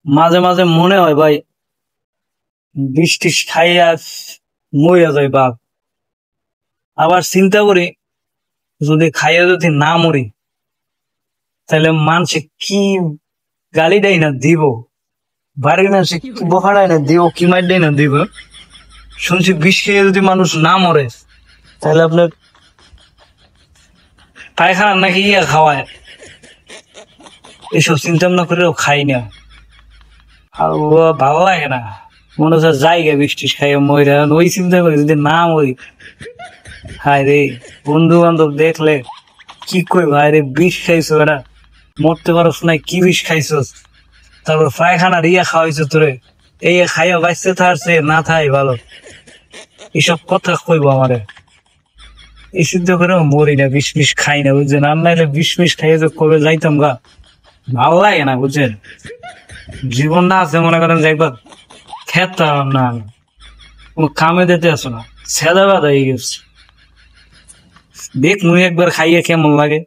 মাঝে মাঝে মনে হয় ভাই বৃষ্টি খাইয়া মরিয়া যায় বাপ। আবার চিন্তা করি যদি খাইয়া যদি না মরি তাহলে মানুষে কি গালি দেয় না দিব, বাড়ির মানুষে কি বহারায় না দিব, কি মার দেয় না দিব। শুনছি বিষ খেয়ে যদি মানুষ না মরে তাহলে আপনার পায়খানা নাকি ইয়া খাওয়ায়, এসব চিন্তা ভাবনা করেও খাই না। আর ভালো লাগে না, মনে হচ্ছে জায়গা বৃষ্টি খাইয়া মরে। ওই চিন্তা করি যদি না মরি, হায় রে বন্ধু বান্ধব দেখলে কি কই, ভাই রে বিষ খাইছো এরা, মরতে পারস নাই, কি বিষ খাইছস, তারপর পায়খানার ইয়া খাওয়াইছো তোরে, এই খাইয়া বাঁচতে থাকছে না থাই ভালো, এসব কথা কইবো আমারে। এই চিন্তা করে মরি না, বিষ মিষ খাই না বুঝছেন। আর নাইলে বিষ মিষ খাইয়ে যে কবে যাইতাম গা, ভালো লাগে না বুঝছেন। জীবন না আছে মনে করেন যে একবার খেতাম না, কোনো কামে দিতে আসো না, ছেদা বাদা হয়ে গেছে। দেখ মুই একবার খাইয়ে কেমন লাগে।